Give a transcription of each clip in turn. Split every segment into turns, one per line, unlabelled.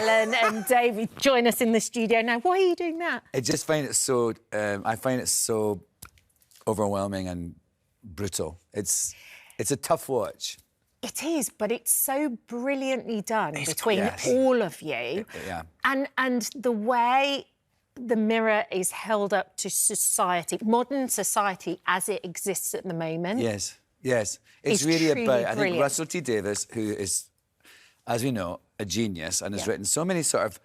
Alan and David join us in the studio now. Why are you doing that?
I just find it so... I find it so overwhelming and brutal. It's a tough watch.
It is, but it's so brilliantly done between all of you.
Yeah.
And the way the mirror is held up to society, modern society as it exists at the moment.
Yes, yes. It's really about... I think Russell T Davies, who is, as we know, a genius and has written so many sort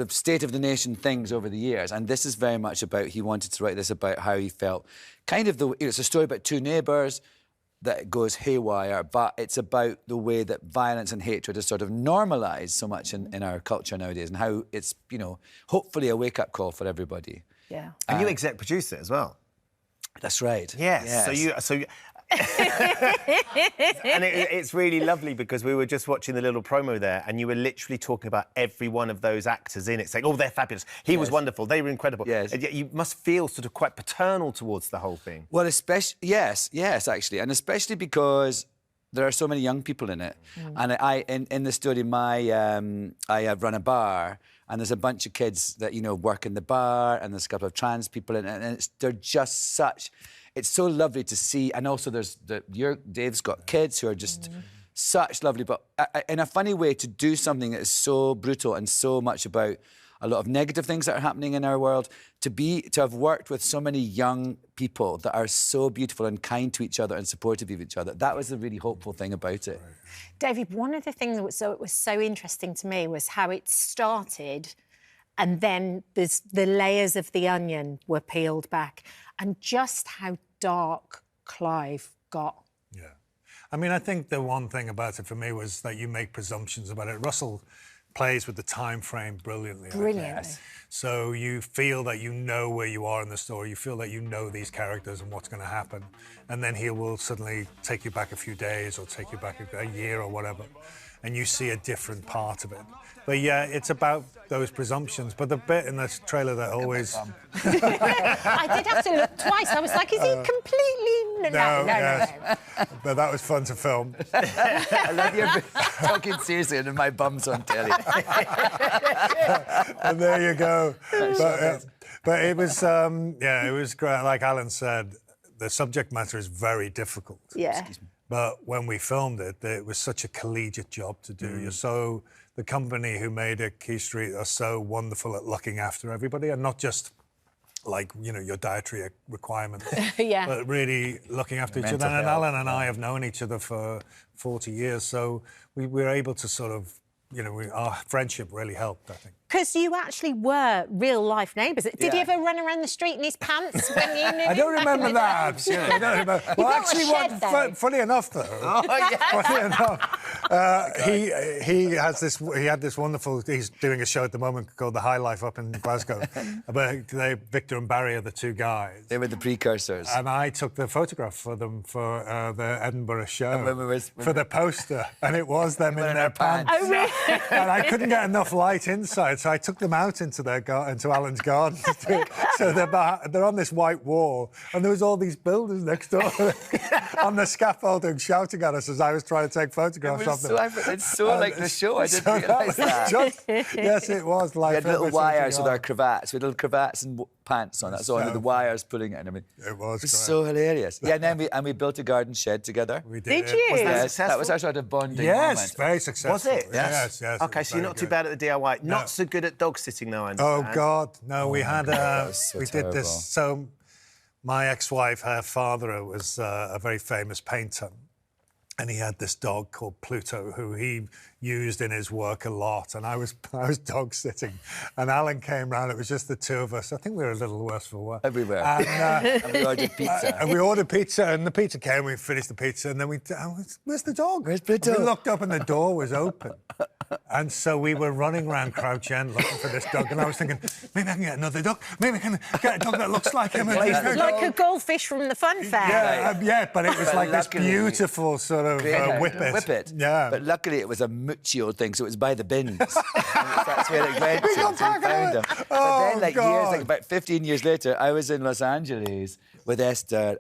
of state-of-the-nation things over the years, and this is very much about... He wanted to write this about how he felt. Kind of the... It's a story about two neighbours that goes haywire, but it's about the way that violence and hatred is sort of normalised so much in our culture nowadays, and how it's, you know, hopefully a wake-up call for everybody.
Yeah. And you exec produce it as well.
That's right.
Yes. So and it's really lovely because we were just watching the little promo there and you were literally talking about every one of those actors in it, saying, oh, they're fabulous. He was wonderful. They were incredible.
Yes.
And yet you must feel sort of quite paternal towards the whole thing.
Well, especially... Yes, actually. And especially because there are so many young people in it. And in the story, I run a bar, and there's a bunch of kids that, you know, work in the bar, and there's a couple of trans people in it, and they're just such... It's so lovely to see, and also Dave's got kids who are just such lovely, but in a funny way, to do something that is so brutal and so much about a lot of negative things that are happening in our world, to have worked with so many young people that are so beautiful and kind to each other and supportive of each other. That was the really hopeful thing about it.
David, one of the things that was so interesting to me was how it started, and then the layers of the onion were peeled back, and just how dark Clive got.
Yeah. I mean, I think the one thing about it for me was that you make presumptions about it. Russell plays with the time frame brilliantly.
Brilliantly.
So you feel that you know where you are in the story, you feel that you know these characters and what's going to happen, and then he will suddenly take you back a few days or take you back a year or whatever, and you see a different part of it. But yeah, it's about those presumptions. But the bit in this trailer that always...
I did have to look twice. I was like, is he completely... No.
But that was fun to film.
I love you talking seriously and my bum's on telly.
And there you go. But it was, it was great. Like Alan said, the subject matter is very difficult.
Yeah.
But when we filmed it, it was such a collegiate job to do. The company who made it, Key Street, are so wonderful at looking after everybody, and not just like, you know, your dietary requirements, but really looking after each other. And Alan and I have known each other for 40 years, so we were able to sort of, you know, our friendship really helped, I think.
Because you actually were real-life neighbours. Did he ever run around the street in his pants when you knew him?
I don't remember that. I don't remember. Well, actually, funny enough, though.
Oh, yeah.
Funny enough, he had this wonderful... He's doing a show at the moment called The High Life up in Glasgow. But Victor and Barry are the two guys.
They were the precursors.
And I took the photograph for them for the Edinburgh show, for the poster, and it was them in their pants.
Oh, really?
And I couldn't get enough light inside, so I took them out into Alan's garden. So they're on this white wall, and there was all these builders next door on the scaffolding shouting at us as I was trying to take photographs of them.
It's so like the show. I didn't realise that.
Yes, it was like...
We had little wires with our cravats. We had little cravats and pants on. That's all. With the wires pulling it in. I mean,
it was
so hilarious. Yeah, and then we built a garden shed together.
We did.
Did you?
Was that successful?
That was our sort of bonding
moment. Very successful.
Was it?
Yes.
OK, so you're not too bad at the DIY. No. Not so good at dog sitting, though, I understand.
Oh, God. No, we had...
so
we did this... So my ex-wife, her father was a very famous painter, and he had this dog called Pluto, who he used in his work a lot, and I was dog sitting, and Alan came round. It was just the two of us. I think we were a little worse for wear.
Everywhere. And we ordered pizza.
And we ordered pizza, and the pizza came. We finished the pizza, and then where's the dog?
Where's Pluto?
And we looked up, and the door was open. And so we were running around Crouch End looking for this dog, and I was thinking, maybe I can get another dog. Maybe I can get a dog that looks like him.
Like a goldfish from the fun fair.
Yeah, but it was like this beautiful sort of whippet. Yeah.
But luckily it was a muccio thing, so it was by the bins. That's where it went to. So we found him. But then, years, about 15 years later, I was in Los Angeles with Esther,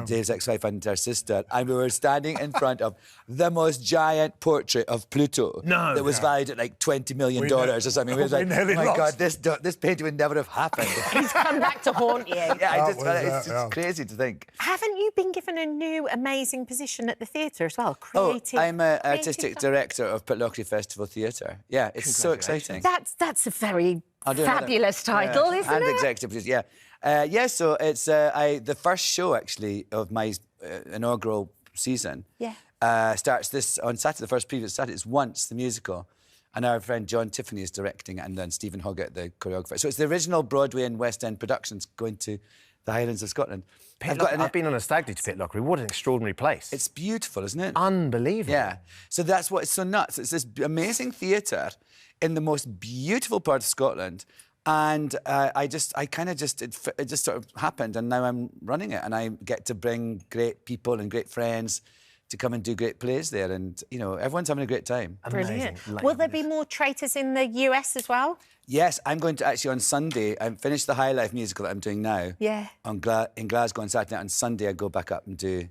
Dave's ex-wife, and her sister, and we were standing in front of the most giant portrait of Pluto that was valued at like $20 million or something. We was like, oh my God, this painting would never have happened.
He's come back to haunt you.
Yeah, it's just crazy to think.
Haven't you been given a new amazing position at the theatre as well? Creative.
I'm an artistic director of Pitlochry Festival Theatre. Yeah, it's so exciting.
That's a very fabulous title, isn't it?
And executive producer, yeah. So it's the first show, actually, of my inaugural season.
Yeah.
Starts this on Saturday, the first preview Saturday. It's Once, the musical. And our friend John Tiffany is directing it, and then Stephen Hoggett, the choreographer. So it's the original Broadway and West End productions going to the Highlands of Scotland.
I've been on a stag do to Pitlochry. What an extraordinary place.
It's beautiful, isn't it?
Unbelievable.
Yeah. So that's what it's so nuts. It's this amazing theatre in the most beautiful part of Scotland. And it just sort of happened, and now I'm running it, and I get to bring great people and great friends to come and do great plays there, and everyone's having a great time.
Brilliant. Will there be more Traitors in the US as well?
Yes, I'm going to actually on Sunday. I'm finished the High Life musical that I'm doing now.
Yeah.
In Glasgow on Saturday night. On Sunday I go back up and do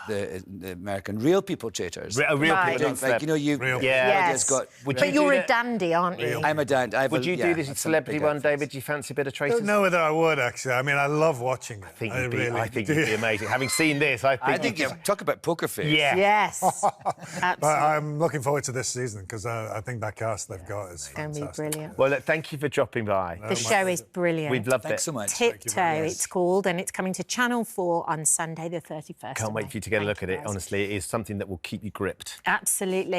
the American real people Traitors.
Real people.
Like you.
Yes. But you're a dandy, aren't you?
I'm a dandy.
Would you do this celebrity one, David? Do you fancy a bit of Traitors?
I don't know whether I would, actually. I mean, I love watching it.
I think you'd be amazing. Having seen this, I think
you talk about poker face.
Yeah.
Yes. Absolutely.
But I'm looking forward to this season because I think that cast they've got is fantastic.
It's going to be brilliant.
Well, look, thank you for dropping by.
The show is brilliant.
We've loved it.
Thanks so much.
Tiptoe, it's called, and it's coming to Channel 4 on Sunday the 31st.
Can't wait for you to get a look at it. Honestly, it is something that will keep you gripped.
Absolutely.